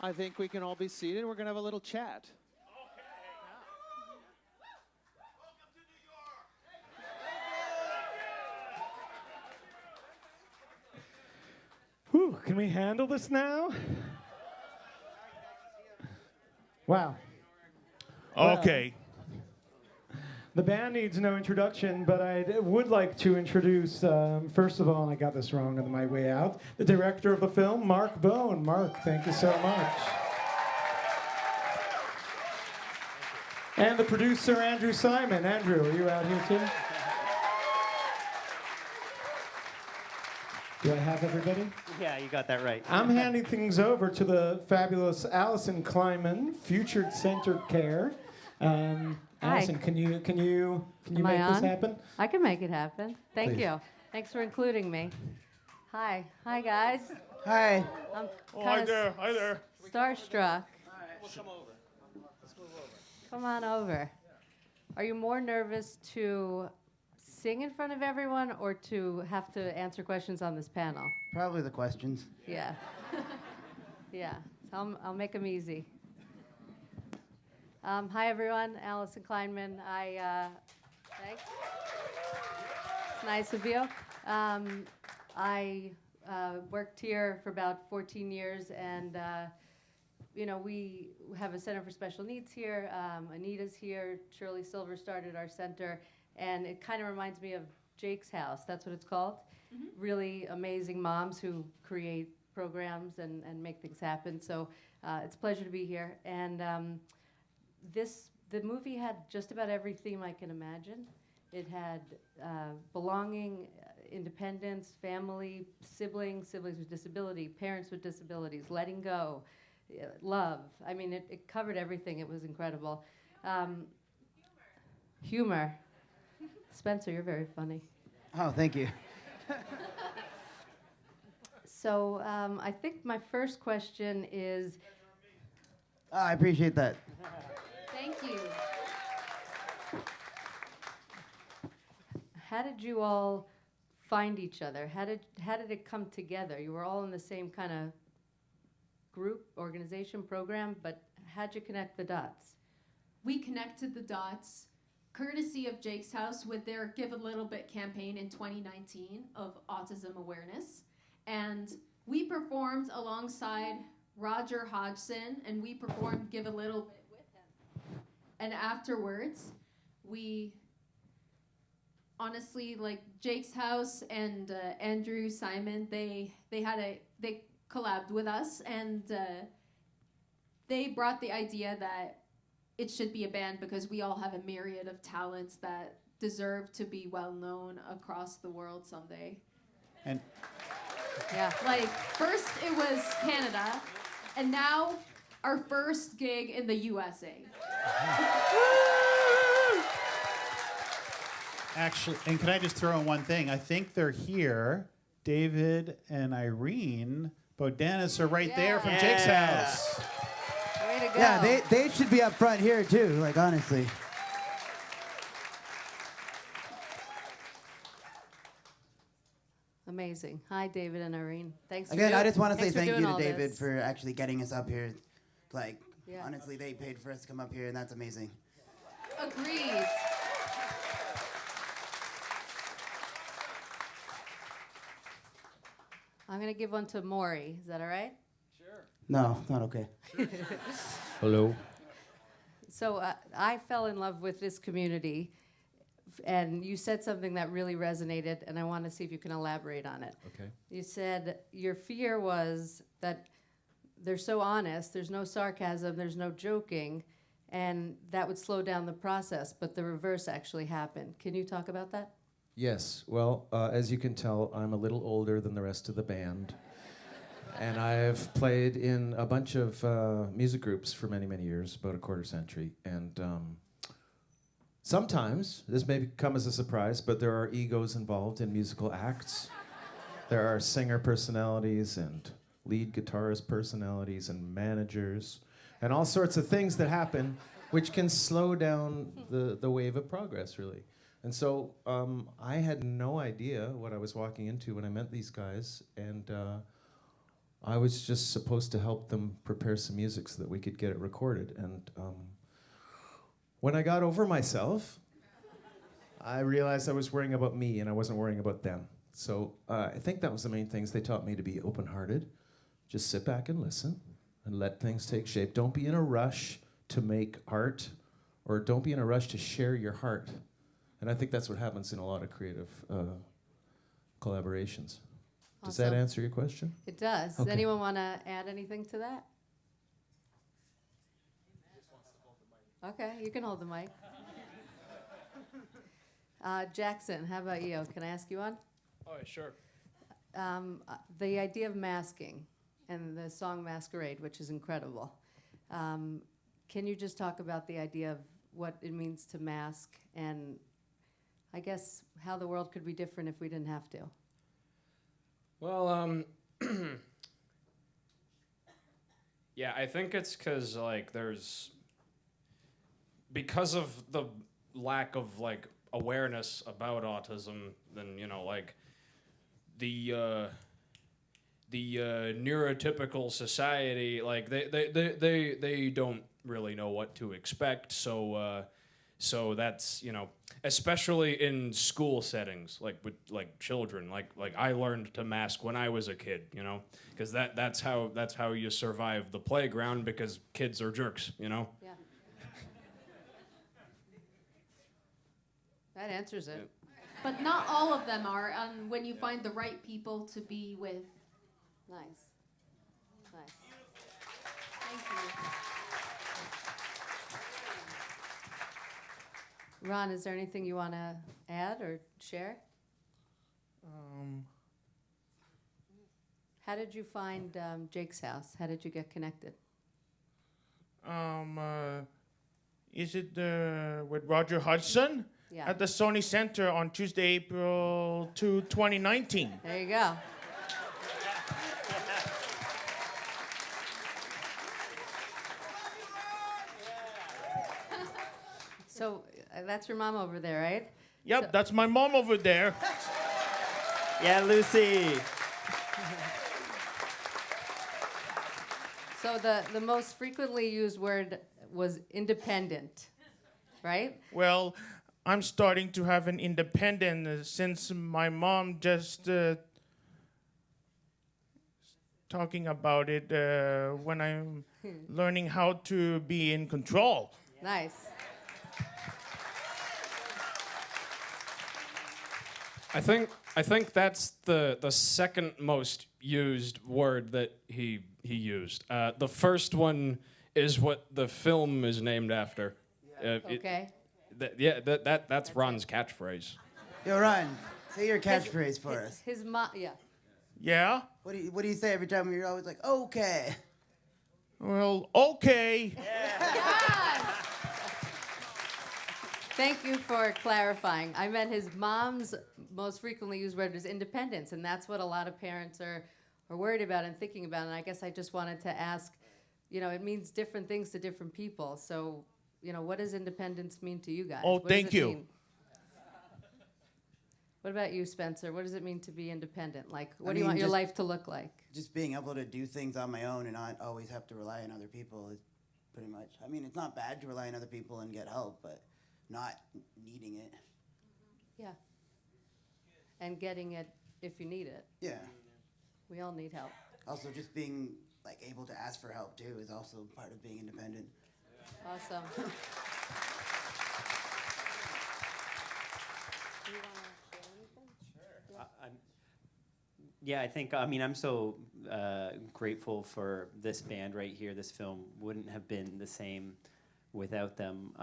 I think we can all be seated. We're going to have a little chat. Whew, can we handle this now? Wow. Okay. The band needs no introduction, but I would like to introduce, first of all, and I got this wrong on my way out, the director of the film, Mark Bone. Mark, thank you so much. And the producer, Andrew Simon. Andrew, are you out here too? Do I have everybody? Yeah, you got that right. I'm handing things over to the fabulous Allison Kleiman, Future Center Care. Allison, can you make this happen? I can make it happen. Thank Please. you. Thanks for including me. Hi guys. Hi. I'm Hi there. starstruck. We'll come over. Let's move over. Come on over. Are you more nervous to sing in front of everyone or to have to answer questions on this panel? Probably the questions. Yeah. Yeah. So I'll make them easy. Hi everyone, Allison Kleinman. Thanks. It's nice of you. I worked here for about 14 years, and we have a Center for Special Needs here. Anita's here. Shirley Silver started our center, and it kind of reminds me of Jake's House. That's what it's called. Mm-hmm. Really amazing moms who create programs and make things happen. So it's a pleasure to be here. And the movie had just about every theme I can imagine. It had belonging, independence, family, siblings with disability, parents with disabilities, letting go, love. I mean, it covered everything. It was incredible. Humor. Spenser, you're very funny. Oh, thank you. So I think my first question is... Oh, I appreciate that. Thank you. How did you all find each other? How did it come together? You were all in the same kind of group, organization, program, but how'd you connect the dots? We connected the dots courtesy of Jake's House with their Give a Little Bit campaign in 2019 of autism awareness. And we performed alongside Roger Hodgson, and we performed Give a Little Bit with him. And afterwards, we honestly, like Jake's House and Andrew Simon, they collabed with us, and they brought the idea that it should be a band because we all have a myriad of talents that deserve to be well known across the world someday. And Yeah. Like, first it was Canada, and now our first gig in the USA. Actually, and can I just throw in one thing? I think they're here. David and Irene Bodanis are right there from Jake's House. Way to go. yeah, they should be up front here too, like honestly. Amazing. Hi, David and Irene. Thanks Again, for I just want to say thanks for thank you doing to all David this. for actually getting us up here. Like, Yeah. honestly, they paid for us to come up here, and that's amazing. Agreed. I'm going to give one to Muarey. Is that all right? No, not okay. Hello. So I fell in love with this community, and you said something that really resonated, and I want to see if you can elaborate on it. Okay. You said your fear was that they're so honest, there's no sarcasm, there's no joking, and that would slow down the process, but the reverse actually happened. Can you talk about that? Yes. Well, as you can tell, I'm a little older than the rest of the band. And I've played in a bunch of music groups for many, many years, about a quarter century. And sometimes, this may come as a surprise, but there are egos involved in musical acts. There are singer personalities and lead guitarist personalities and managers and all sorts of things that happen which can slow down the wave of progress, really. And so I had no idea what I was walking into when I met these guys. And I was just supposed to help them prepare some music so that we could get it recorded. And when I got over myself, I realized I was worrying about me and I wasn't worrying about them. So I think that was the main things. They taught me to be open-hearted. Just sit back and listen and let things take shape. Don't be in a rush to make art, or don't be in a rush to share your heart. And I think that's what happens in a lot of creative collaborations. Does that Awesome. answer your question? It does. Does Okay. anyone want to add anything to that? Okay, you can hold the mic. Jackson, how about you? Can I ask you one? Oh, sure. The idea of masking and the song Masquerade, which is incredible. Can you just talk about the idea of what it means to mask and I guess how the world could be different if we didn't have to? Well, yeah, I think it's because like because of the lack of like awareness about autism, then like the neurotypical society, like they don't really know what to expect, so that's especially in school settings, like with like children, like I learned to mask when I was a kid, because that's how you survive the playground, because kids are jerks, Yeah. That answers it. But not all of them are, and when you find the right people to be with. Nice. Nice. Thank you. Ron, is there anything you want to add or share? How did you find Jake's house? How did you get connected? Is it with Roger Hudson Yeah. at the Sony Center on Tuesday, April 2, 2019? There you go. So that's your mom over there, right? Yep, So- that's my mom over there. Yeah, Lucy. So the most frequently used word was independent, right? Well, I'm starting to have an independence since my mom just talking about it when I'm learning how to be in control. Nice. I think that's the second most used word that he used. The first one is what the film is named after. Okay. That's Ron's catchphrase. Yo, Ron, say your catchphrase for us. His mom, yeah. Yeah? What do you say every time you're always like, okay? Well, okay. Thank you for clarifying. I meant his mom's most frequently used word is independence, and that's what a lot of parents are worried about and thinking about. And I guess I just wanted to ask, it means different things to different people. So, what does independence mean to you guys? Oh, What does thank it you. mean? What about you, Spencer? What does it mean to be independent? Like, what I do you mean, want your just- life to look like? Just being able to do things on my own and not always have to rely on other people is pretty much. I mean, it's not bad to rely on other people and get help, but not needing it. Yeah. And getting it if you need it. Yeah. We all need help. Also, just being like able to ask for help too is also part of being independent. Awesome. Yeah, I think, I'm so grateful for this band right here. This film wouldn't have been the same without them.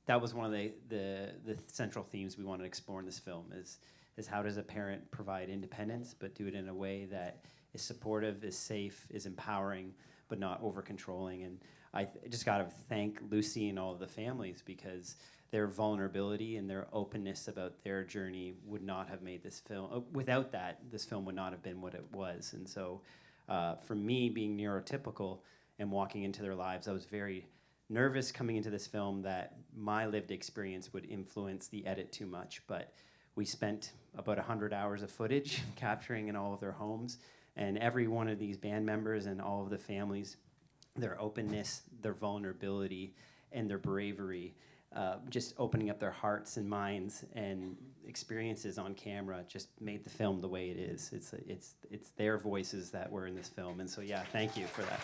That was one of the central themes we wanted to explore in this film is how does a parent provide independence, but do it in a way that is supportive, is safe, is empowering, but not over-controlling. And I just got to thank Lucy and all of the families, because their vulnerability and their openness about their journey would not have made this film. Without that, this film would not have been what it was. And so for me, being neurotypical and walking into their lives, I was very nervous coming into this film that my lived experience would influence the edit too much. But we spent about 100 hours of footage capturing in all of their homes, And every one of these band members and all of the families, their openness, their vulnerability, and their bravery, just opening up their hearts and minds and experiences on camera just made the film the way it is. It's their voices that were in this film. And so, yeah, thank you for that.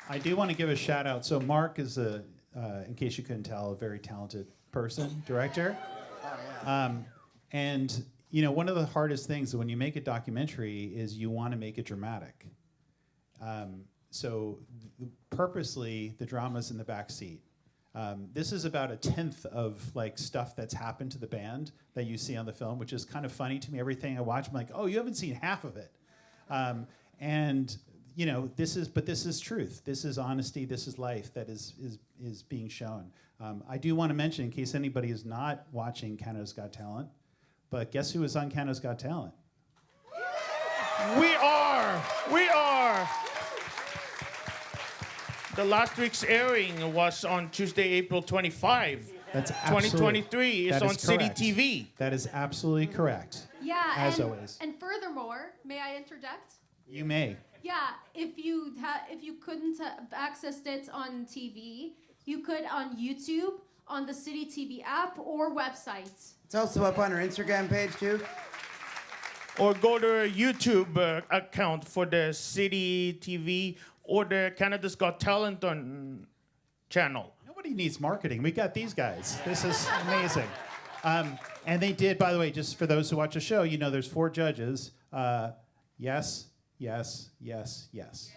I do want to give a shout out. So Mark is in case you couldn't tell, a very talented person, director. And you know, one of the hardest things when you make a documentary is you want to make it dramatic. So purposely, the drama's in the back seat. This is about 1/10 of like stuff that's happened to the band that you see on the film, which is kind of funny to me. Everything I watch, I'm like, oh, you haven't seen half of it. And you know, this is truth. This is honesty. This is life that is being shown. I do want to mention, in case anybody is not watching Canada's Got Talent, but guess who is on Canada's Got Talent? We are. The last week's airing was on Tuesday, April 25. That's 2023. It's that is on City correct. TV. That is absolutely correct. Yeah, As and, always. and furthermore, may I interject? You may. Yeah, if you couldn't have accessed it on TV, you could on YouTube, on the City TV app, or website. It's also up on our Instagram page too. Or go to our YouTube account for the City TV or the Canada's Got Talent on channel. Nobody needs marketing. We got these guys. This is amazing. And they did, by the way, just for those who watch the show, you know there's 4 judges. Yes, yes, yes, yes.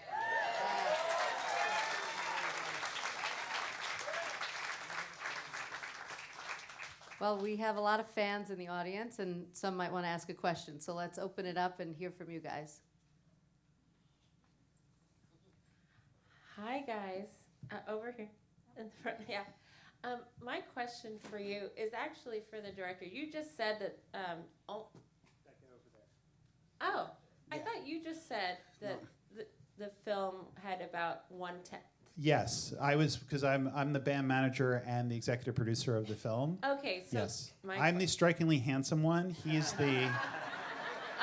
Well, we have a lot of fans in the audience, and some might want to ask a question. So let's open it up and hear from you guys. Hi, guys. Over here in the front. Yeah. My question for you is actually for the director. You just said that. I thought you just said that the film had about 1/10. Yes, I was, because I'm the band manager and the executive producer of the film. Okay, so yes, I'm the strikingly handsome one. He's the.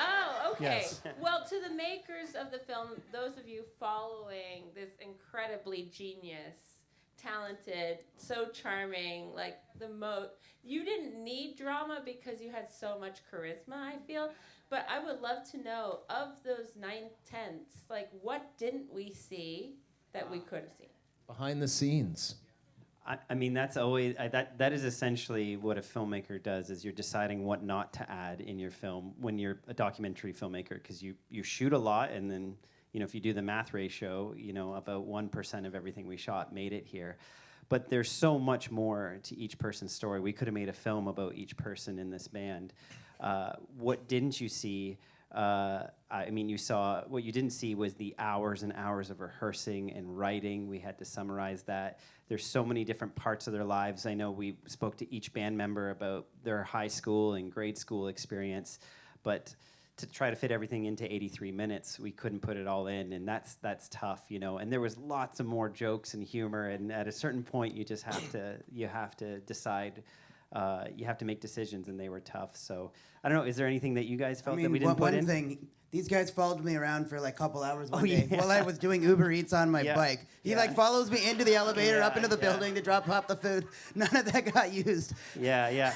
Oh, okay. Yes. Well, to the makers of the film, those of you following this incredibly genius, talented, so charming, like you didn't need drama because you had so much charisma, I feel. But I would love to know, of those 9/10, like, what didn't we see that we could have seen? Behind the scenes. I mean, that's always that is essentially what a filmmaker does. Is you're deciding what not to add in your film when you're a documentary filmmaker, because you shoot a lot, and then if you do the math ratio, about 1% of everything we shot made it here. But there's so much more to each person's story. We could have made a film about each person in this band. What didn't you see? You saw, what you didn't see was the hours and hours of rehearsing and writing. We had to summarize that. There's so many different parts of their lives. I know we spoke to each band member about their high school and grade school experience, but to try to fit everything into 83 minutes, we couldn't put it all in, and that's tough, And there was lots of more jokes and humor, and at a certain point, you just have to decide. You have to make decisions, and they were tough. So I don't know. Is there anything that you guys felt that we didn't put in? One thing, these guys followed me around for like a couple hours one day while I was doing Uber Eats on my bike. He follows me into the elevator, up into the building to drop off the food. None of that got used. Yeah.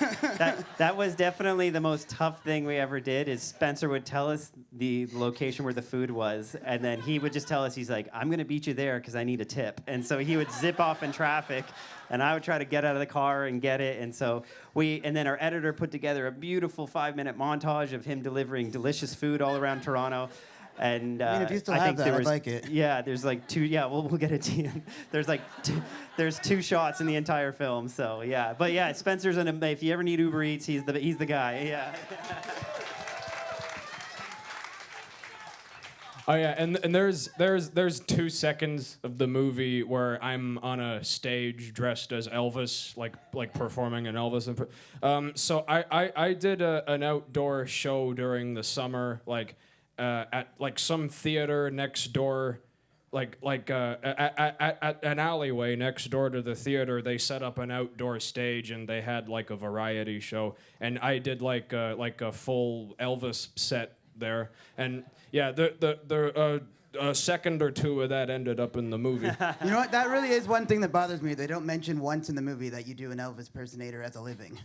That was definitely the most tough thing we ever did. Is Spenser would tell us the location where the food was, and then he would just tell us, he's like, "I'm gonna beat you there because I need a tip," and so he would zip off in traffic. And I would try to get out of the car and get it. And so and then our editor put together a beautiful 5-minute montage of him delivering delicious food all around Toronto. And if you still have that, I'd like it. Yeah, there's like 2. Yeah, we'll get it to you. There's like there's 2 shots in the entire film. So yeah, but yeah, Spenser's if you ever need Uber Eats, he's the guy. Yeah. Oh yeah, and there's 2 seconds of the movie where I'm on a stage dressed as Elvis, like performing an Elvis. So I did an outdoor show during the summer, at like some theater next door at an alleyway next door to the theater, they set up an outdoor stage and they had like a variety show, and I did like a full Elvis set there, and yeah, a second or two of that ended up in the movie. You know what? That really is one thing that bothers me. They don't mention once in the movie that you do an Elvis impersonator as a living.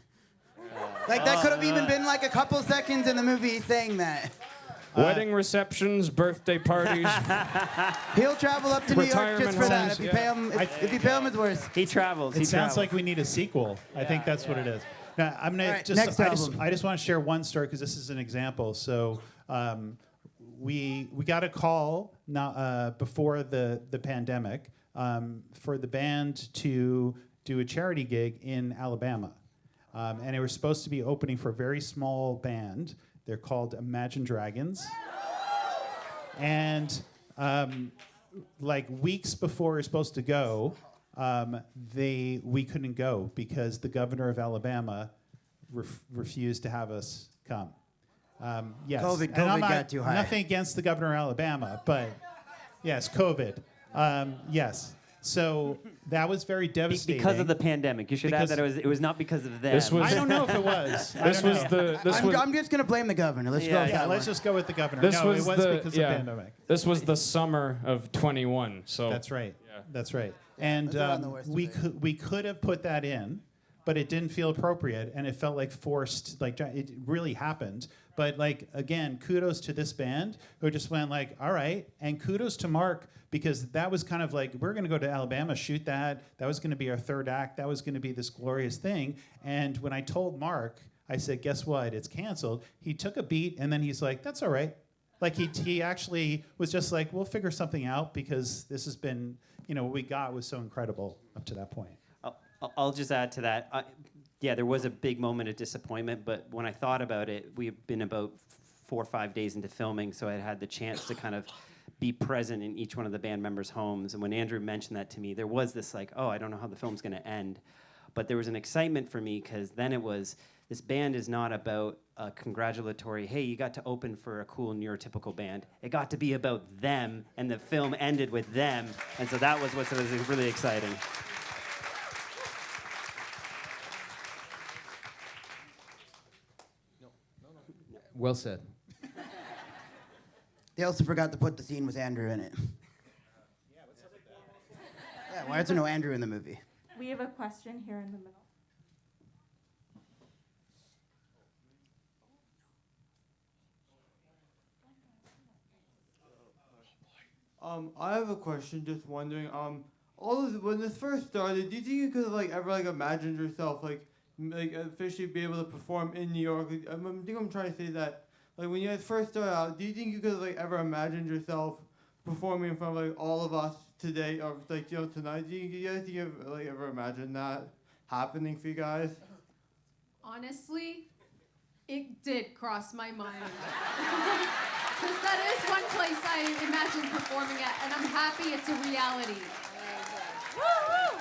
Like that could have even been like a couple seconds in the movie saying that. Wedding receptions, birthday parties. He'll travel up to New York just for that. If you yeah. pay him, if you pay him, it's worth. He travels. It sounds like we need a sequel. I think that's what it is. Now, I'm gonna All right, just. next I just album. want to share one story because this is an example. So, we got a call before the pandemic for the band to do a charity gig in Alabama, and they were supposed to be opening for a very small band. They're called Imagine Dragons. And like weeks before we were supposed to go, we couldn't go because the governor of Alabama refused to have us come. Yes. COVID And I'm got too high. Nothing against the governor of Alabama, but yes, COVID. Yes. So that was very devastating. Because of the pandemic. You should add Because- that it was not because of them. This was- I don't know if it was. I don't know. I'm just gonna blame the governor. Let's go. With Yeah, that let's one. just go with the governor. This No, was it was the because of the pandemic. This was the summer of 21. So That's right. Yeah. That's right. And That's around the worst of it. we could have put that in, but it didn't feel appropriate, and it felt like forced. Like it really happened. But like again, kudos to this band who just went like, all right, and kudos to Mark because that was kind of like we're going to go to Alabama, shoot that. That was going to be our third act. That was going to be this glorious thing. And when I told Mark, I said, guess what? It's canceled. He took a beat, and then he's like, that's all right. Like he actually was just like, we'll figure something out because this has been, what we got was so incredible up to that point. I'll just add to that. Yeah, there was a big moment of disappointment, but when I thought about it, we've been about 4 or 5 days into filming, so I had the chance to kind of be present in each one of the band members' homes. And when Andrew mentioned that to me, there was this like, oh, I don't know how the film's going to end. But there was an excitement for me because then it was, this band is not about a congratulatory, hey, you got to open for a cool neurotypical band. It got to be about them, and the film ended with them. And so that was what was really exciting. Well said. They also forgot to put the scene with Andrew in it. Yeah, why is there no Andrew in the movie? We have a question here in the middle. I have a question. Just wondering. When this first started, do you think you could have ever imagined yourself officially be able to perform in New York? I think I'm trying to say that. Like when you guys first started out, do you think you could have ever imagined yourself performing in front of all of us today or tonight? Do you guys think you've ever imagined that happening for you guys? Honestly, it did cross my mind. Because that is one place I imagine performing at, and I'm happy it's a reality. Woo-hoo!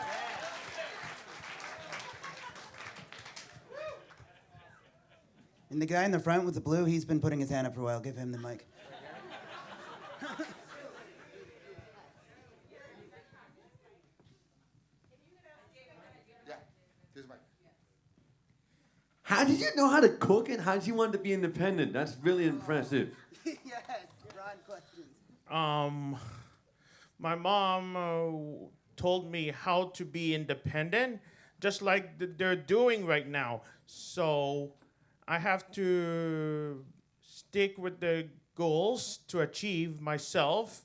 And the guy in the front with the blue, he's been putting his hand up for a while. Give him the mic. How did you know how to cook and how did you want to be independent? That's really impressive. Yes, Ron questions. My mom told me how to be independent, just like they're doing right now. So I have to stick with the goals to achieve myself,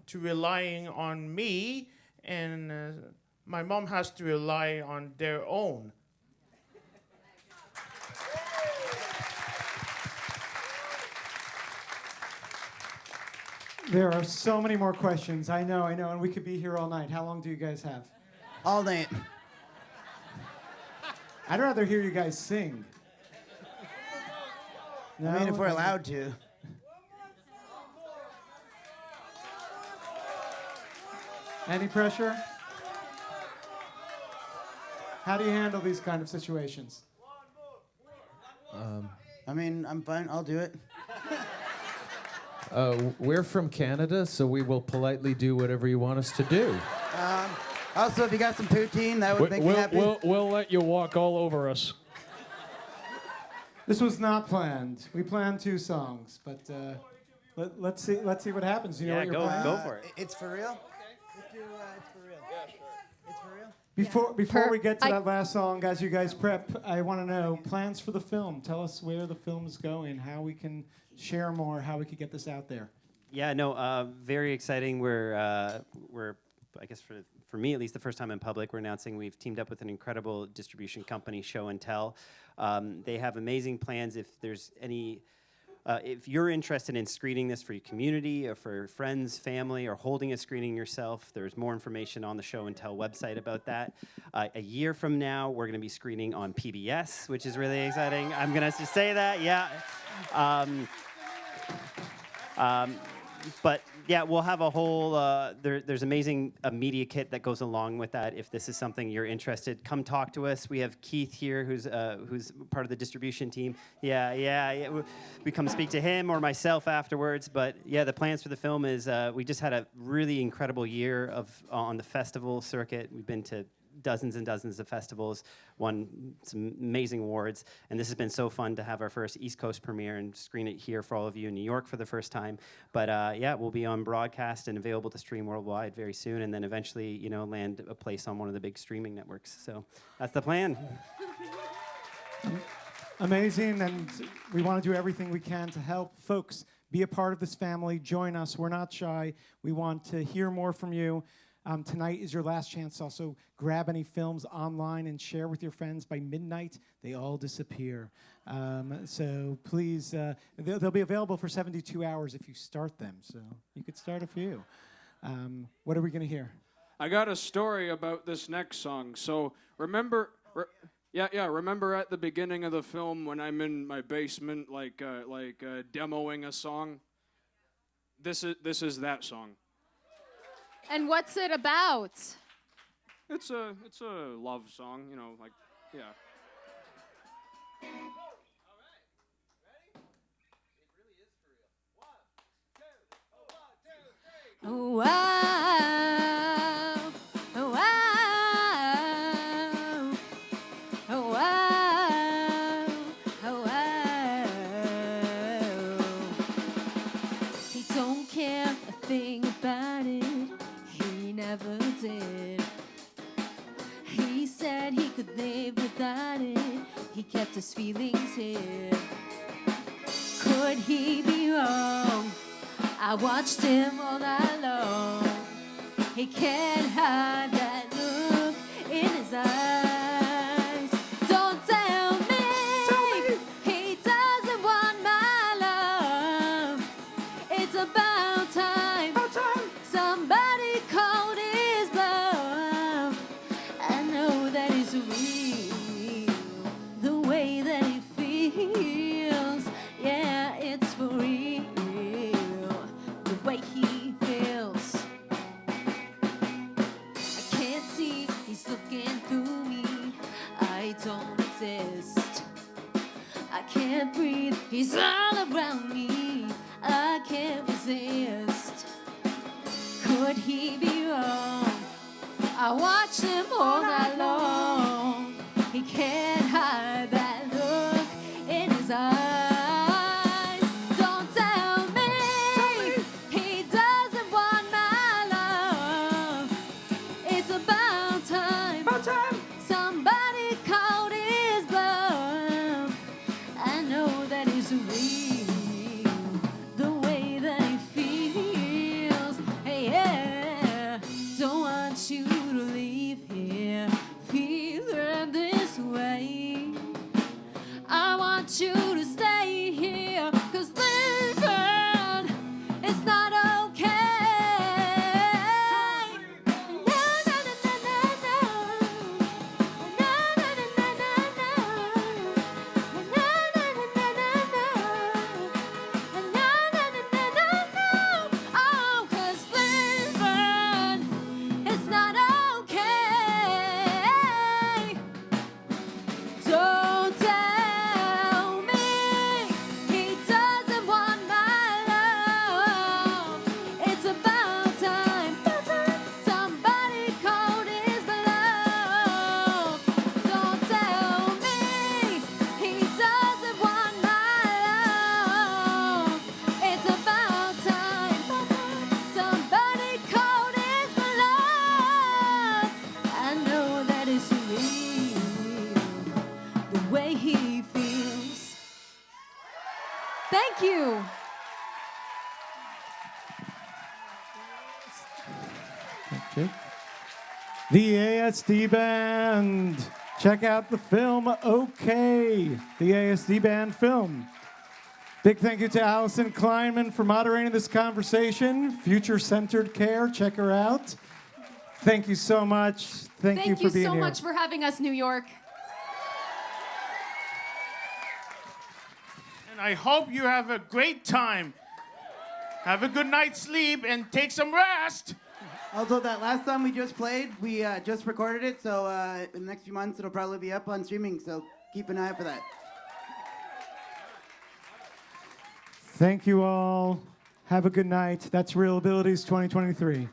to relying on me, and my mom has to rely on their own. There are so many more questions. I know, and we could be here all night. How long do you guys have? All night. I'd rather hear you guys sing. I mean, if we're No? allowed to. Any pressure? How do you handle these kind of situations? I mean, I'm fine. I'll do it. We're from Canada, so we will politely do whatever you want us to do. Also, if you got some poutine, that would make me happy. We'll let you walk all over us. This was not planned. We planned 2 songs, but let's see what happens. You know what you're playing? Go for it. It's for real? It's for real. Yeah, sure. It's for real? Before we get to that last song, as you guys prep, I want to know plans for the film. Tell us where the film is going, how we can share more, how we could get this out there. Yeah, no, very exciting. We're I guess for me at least, the first time in public, we're announcing we've teamed up with an incredible distribution company, Show and Tell. They have amazing plans. If there's any, if you're interested in screening this for your community or for friends, family, or holding a screening yourself, there's more information on the Show and Tell website about that. A year from now, we're going to be screening on PBS, which is really exciting. I'm going to just say that, yeah. But yeah, we'll have a whole, there's amazing media kit that goes along with that. If this is something you're interested, come talk to us. We have Keith here, who's part of the distribution team. Yeah. We come speak to him or myself afterwards. But yeah, the plans for the film is, we just had a really incredible year on the festival circuit. We've been to dozens and dozens of festivals, won some amazing awards, and this has been so fun to have our first East Coast premiere and screen it here for all of you in New York for the first time. But yeah, we'll be on broadcast and available to stream worldwide very soon, and then eventually, land a place on one of the big streaming networks. So that's the plan. Amazing, and we want to do everything we can to help folks be a part of this family. Join us. We're not shy. We want to hear more from you. Tonight is your last chance. Also, grab any films online and share with your friends. By midnight, they all disappear. So please, they'll be available for 72 hours if you start them. So you could start a few. What are we going to hear? I got a story about this next song. So remember at the beginning of the film when I'm in my basement, demoing a song. This is that song. And what's it about? It's a love song, yeah. Oh, wow. Oh, wow. Oh, wow. Oh, wow. He don't care a thing about it. He never did. He said he could live without it. He kept his feelings hid. Could he be wrong? I watched him all night long. He can't hide that look in his eyes. Don't tell me he doesn't want my love. It's about time somebody called his bluff. I know that it's real, the way that he feels. Yeah, it's for real. Way he feels. I can't see, he's looking through me. I don't exist. I can't breathe, he's all around me. I can't resist. Could he be wrong? I watch him all night long. He can't hide that look in his eyes. You to stay here, 'cause living is not okay. No, no, no, no, no, no. No, no, no, no, no, no. No, no, no, no, no, no. No, no, no, no, no, no. Oh, 'cause living is not okay. Don't tell me Thank you. Okay. The ASD Band. Check out the film OK, the ASD Band Film. Big thank you to Allison Kleinman for moderating this conversation. Future-centered care, check her out. Thank you so much. Thank you for being so here. much for having us, New York. And I hope you have a great time. Have a good night's sleep and take some rest. Also, that last song we just played, we just recorded it, so in the next few months it'll probably be up on streaming, so keep an eye out for that. Thank you all. Have a good night. That's ReelAbilities 2023.